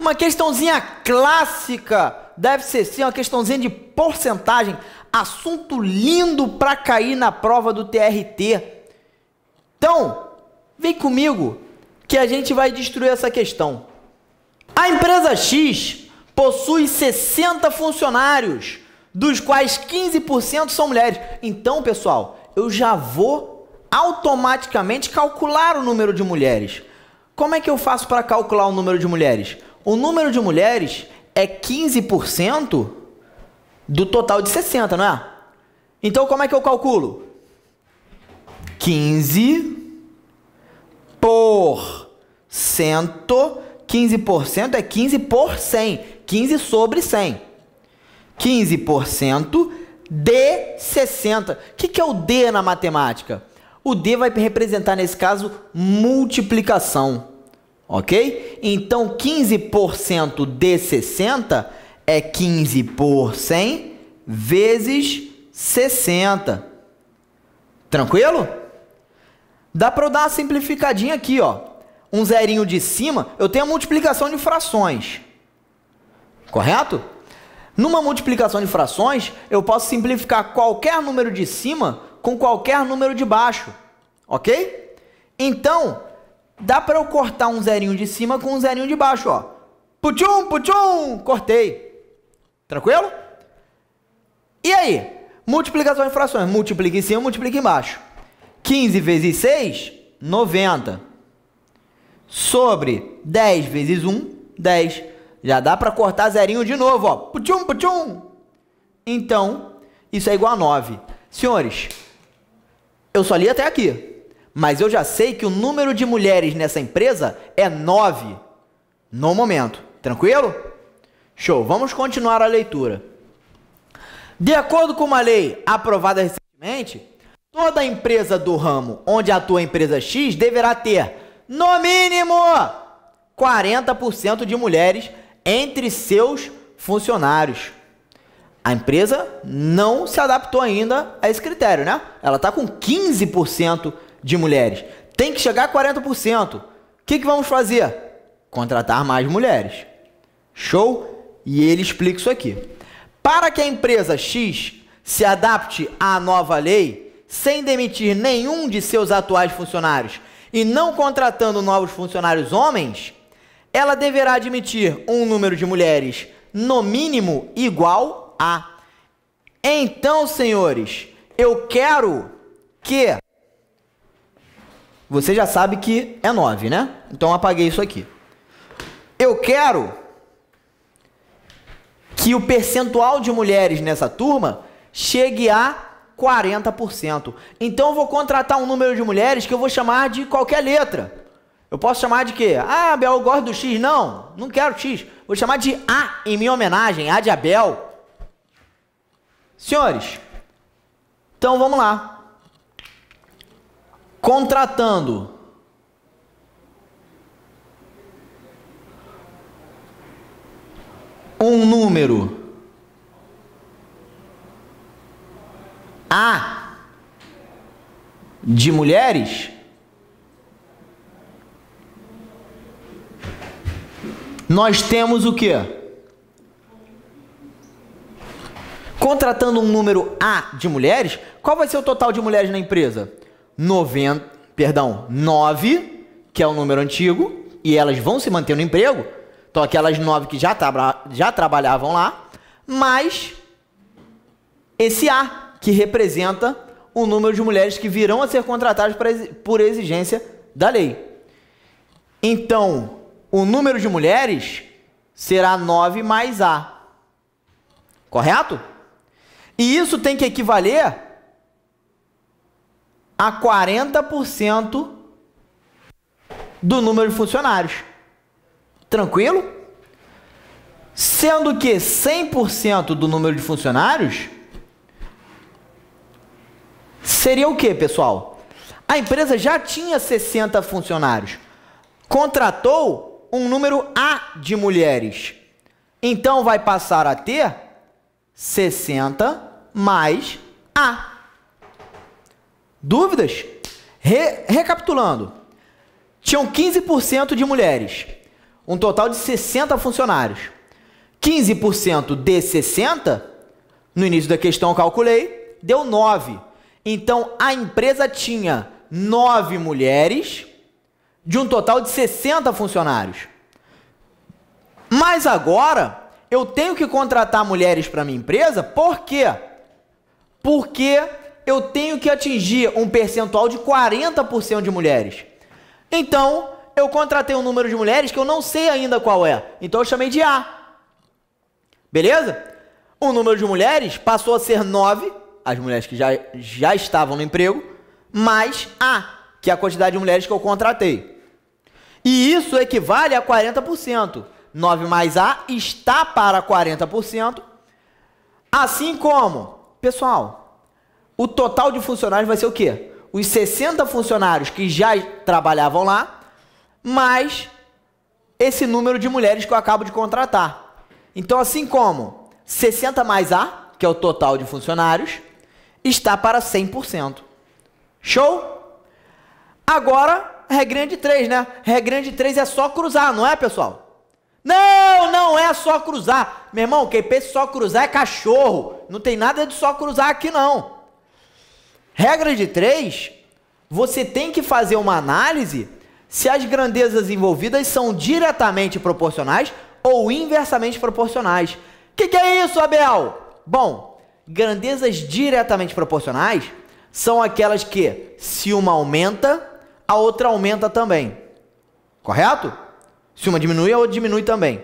Uma questãozinha clássica, deve ser sim, uma questãozinha de porcentagem. Assunto lindo para cair na prova do TRT. Então, vem comigo que a gente vai destruir essa questão. A empresa X possui 60 funcionários, dos quais 15% são mulheres. Então, pessoal, eu já vou automaticamente calcular o número de mulheres. Como é que eu faço para calcular o número de mulheres? O número de mulheres é 15% do total de 60, não é? Então, como é que eu calculo? 15% é 15 por 100. 15 sobre 100. 15% de 60. O que é o D na matemática? O D vai representar, nesse caso, multiplicação. Ok? Então, 15% de 60 é 15 por 100 vezes 60. Tranquilo? Dá para eu dar uma simplificadinha aqui, ó. Um zerinho de cima, eu tenho a multiplicação de frações. Correto? Numa multiplicação de frações, eu posso simplificar qualquer número de cima com qualquer número de baixo. Ok? Então, dá para eu cortar um zerinho de cima com um zerinho de baixo, ó. Puxum, puxum, cortei. Tranquilo? E aí? Multiplicação de frações. Multiplica em cima, multiplica embaixo. 15 vezes 6, 90. Sobre 10 vezes 1, 10. Já dá para cortar zerinho de novo, ó. Puxum, puxum. Então, isso é igual a 9. Senhores, eu só li até aqui. Mas eu já sei que o número de mulheres nessa empresa é 9 no momento. Tranquilo? Show. Vamos continuar a leitura. De acordo com uma lei aprovada recentemente, toda empresa do ramo onde atua a empresa X deverá ter, no mínimo, 40% de mulheres entre seus funcionários. A empresa não se adaptou ainda a esse critério, né? Ela está com 15% de mulheres. Tem que chegar a 40%. O que vamos fazer? Contratar mais mulheres. Show? E ele explica isso aqui. Para que a empresa X se adapte à nova lei, sem demitir nenhum de seus atuais funcionários e não contratando novos funcionários homens, ela deverá admitir um número de mulheres no mínimo igual a. Então, senhores, eu quero que... Você já sabe que é 9, né? Então eu apaguei isso aqui. Eu quero que o percentual de mulheres nessa turma chegue a 40%. Então eu vou contratar um número de mulheres que eu vou chamar de qualquer letra. Eu posso chamar de quê? Ah, Abel, eu gosto do X. Não, não quero X. Vou chamar de A em minha homenagem, A de Abel. Senhores, então vamos lá. Contratando um número A de mulheres, nós temos o quê? Contratando um número A de mulheres, qual vai ser o total de mulheres na empresa? 9, que é o número antigo, e elas vão se manter no emprego. Então, aquelas 9 que já trabalhavam lá, mais esse A, que representa o número de mulheres que virão a ser contratadas por exigência da lei. Então, o número de mulheres será 9 mais A. Correto? E isso tem que equivaler a 40% do número de funcionários. Tranquilo? Sendo que 100% do número de funcionários seria o que, pessoal? A empresa já tinha 60 funcionários. Contratou um número A de mulheres. Então vai passar a ter 60 mais A. Dúvidas? Recapitulando. Tinham 15% de mulheres. um total de 60 funcionários. 15% de 60, no início da questão eu calculei, deu 9. Então, a empresa tinha 9 mulheres de um total de 60 funcionários. Mas agora, eu tenho que contratar mulheres para minha empresa, por quê? Porque eu tenho que atingir um percentual de 40% de mulheres. Então, eu contratei um número de mulheres que eu não sei ainda qual é. Então, eu chamei de A. Beleza? O número de mulheres passou a ser 9, as mulheres que já estavam no emprego, mais A, que é a quantidade de mulheres que eu contratei. E isso equivale a 40%. 9 mais A está para 40%. Assim como, pessoal, o total de funcionários vai ser o quê? Os 60 funcionários que já trabalhavam lá, mais esse número de mulheres que eu acabo de contratar. Então, assim como 60 mais A, que é o total de funcionários, está para 100%. Show? Agora, regrinha de 3, né? Regrinha de 3 é só cruzar, não é, pessoal? Não, não é só cruzar. Meu irmão, quem pensa só cruzar é cachorro. Não tem nada de só cruzar aqui, não. Regra de 3, você tem que fazer uma análise se as grandezas envolvidas são diretamente proporcionais ou inversamente proporcionais. O que é isso, Abel? Bom, grandezas diretamente proporcionais são aquelas que, se uma aumenta, a outra aumenta também. Correto? Se uma diminui, a outra diminui também.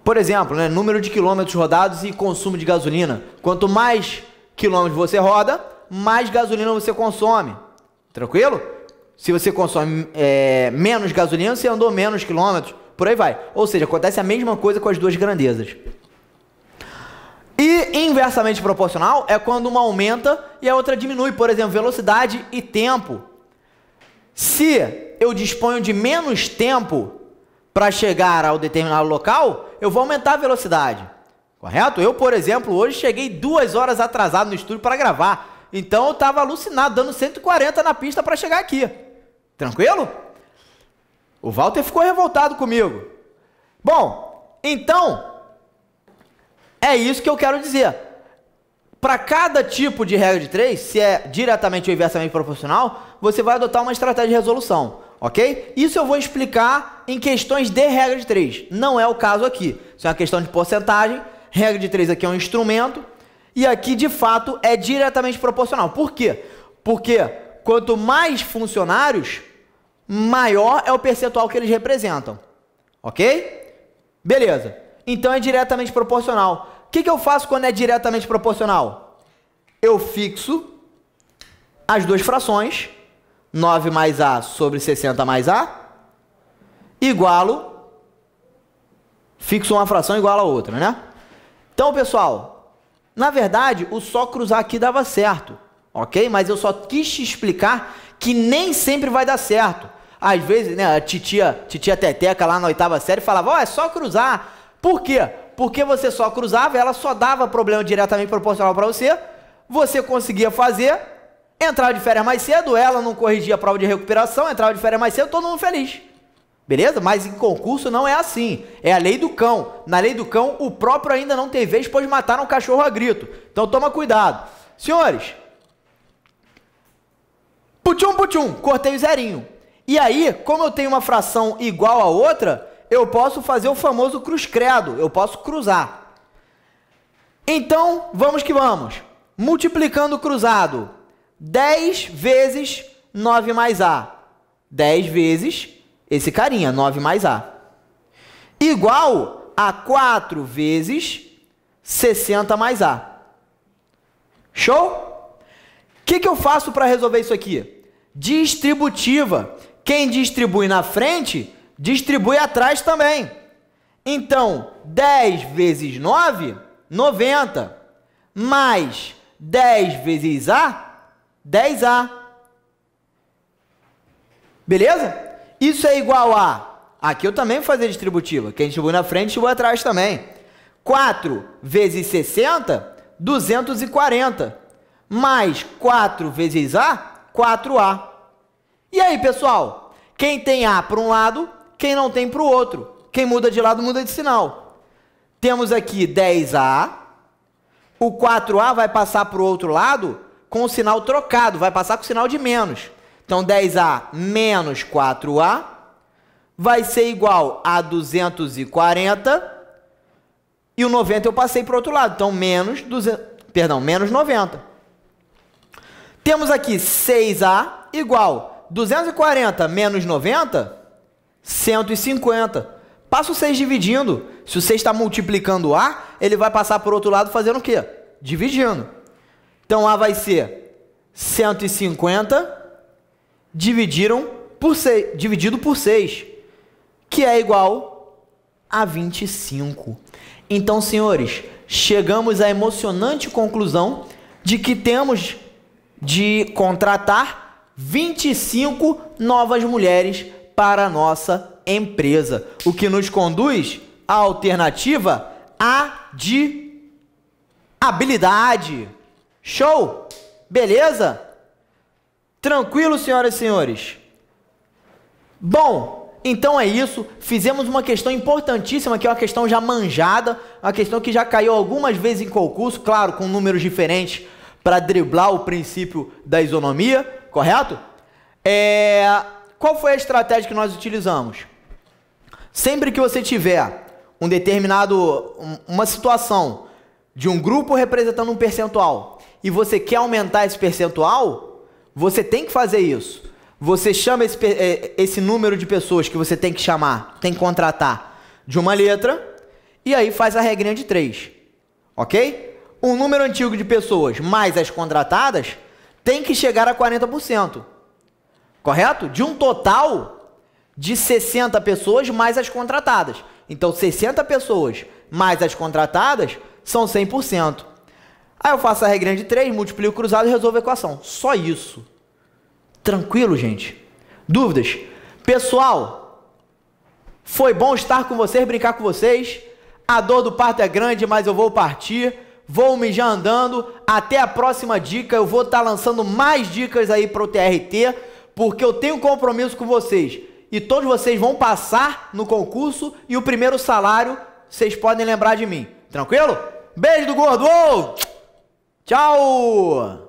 Por exemplo, né, número de quilômetros rodados e consumo de gasolina. Quanto mais quilômetros você roda, mais gasolina você consome. Tranquilo? Se você consome menos gasolina, você andou menos quilômetros. Por aí vai. Ou seja, acontece a mesma coisa com as duas grandezas. E inversamente proporcional é quando uma aumenta e a outra diminui. Por exemplo, velocidade e tempo. Se eu disponho de menos tempo para chegar ao determinado local, eu vou aumentar a velocidade. Correto? Eu, por exemplo, hoje cheguei 2 horas atrasado no estúdio para gravar. Então eu estava alucinado, dando 140 na pista para chegar aqui. Tranquilo? O Walter ficou revoltado comigo. Bom, então, é isso que eu quero dizer. Para cada tipo de regra de 3, se é diretamente ou inversamente proporcional, você vai adotar uma estratégia de resolução, ok? Isso eu vou explicar em questões de regra de 3. Não é o caso aqui. Isso é uma questão de porcentagem. Regra de 3 aqui é um instrumento. E aqui, de fato, é diretamente proporcional. Por quê? Porque quanto mais funcionários, maior é o percentual que eles representam. Ok? Beleza. Então é diretamente proporcional. O que eu faço quando é diretamente proporcional? Eu fixo as duas frações, 9 mais A sobre 60 mais A, fixo uma fração igual a outra, né? Então, pessoal, na verdade, o só cruzar aqui dava certo, ok? Mas eu só quis te explicar que nem sempre vai dar certo. Às vezes, né, a titia Teteca lá na 8ª série falava, ó, é só cruzar. Por quê? Porque você só cruzava, ela só dava problema diretamente proporcional para você conseguia fazer, entrava de férias mais cedo, ela não corrigia a prova de recuperação, entrava de férias mais cedo, todo mundo feliz. Beleza? Mas em concurso não é assim. É a lei do cão. Na lei do cão, o próprio ainda não tem vez, pois mataram um cachorro a grito. Então toma cuidado. Senhores, putum, putum, cortei o zerinho. E aí, como eu tenho uma fração igual a outra, eu posso fazer o famoso cruz credo, eu posso cruzar. Então, vamos que vamos. Multiplicando o cruzado, 10 vezes 9 mais A. 10 vezes esse carinha, 9 mais A. Igual a 4 vezes 60 mais A. Show? O que eu faço para resolver isso aqui? Distributiva. Quem distribui na frente, distribui atrás também. Então, 10 vezes 9, 90. Mais 10 vezes A, 10A. Beleza? Isso é igual a... Aqui eu também vou fazer distributiva. Quem distribui na frente, distribui atrás também. 4 vezes 60, 240. Mais 4 vezes A, 4A. E aí, pessoal? Quem tem A para um lado, quem não tem para o outro. Quem muda de lado, muda de sinal. Temos aqui 10A, o 4A vai passar para o outro lado com o sinal trocado, vai passar com o sinal de menos. Então, 10A menos 4A vai ser igual a 240, e o 90 eu passei para o outro lado, então menos 90. Temos aqui 6A igual 240 menos 90, 150. Passa o 6 dividindo. Se o 6 está multiplicando A, ele vai passar por outro lado fazendo o quê? Dividindo. Então, A vai ser 150 dividido por 6, que é igual a 25. Então, senhores, chegamos à emocionante conclusão de que temos de contratar 25 novas mulheres para a nossa empresa, o que nos conduz à alternativa A de habilidade. Show? Beleza? Tranquilo, senhoras e senhores? Bom, então é isso. Fizemos uma questão importantíssima, que é uma questão já manjada, uma questão que já caiu algumas vezes em concurso, claro, com números diferentes, para driblar o princípio da isonomia, correto? Qual foi a estratégia que nós utilizamos? Sempre que você tiver uma situação de um grupo representando um percentual e você quer aumentar esse percentual, você tem que fazer isso. Você chama esse número de pessoas que você tem que chamar, tem que contratar, de uma letra, e aí faz a regrinha de 3, ok? O número antigo de pessoas mais as contratadas tem que chegar a 40%, correto? De um total de 60 pessoas mais as contratadas. Então, 60 pessoas mais as contratadas são 100%. Aí eu faço a regrinha de 3, multiplico o cruzado e resolvo a equação. Só isso. Tranquilo, gente? Dúvidas? Pessoal, foi bom estar com vocês, brincar com vocês. A dor do parto é grande, mas eu vou partir. Vou me já andando. Até a próxima dica. Eu vou estar lançando mais dicas aí para o TRT, porque eu tenho compromisso com vocês. E todos vocês vão passar no concurso e o primeiro salário, vocês podem lembrar de mim. Tranquilo? Beijo do gordo! Tchau!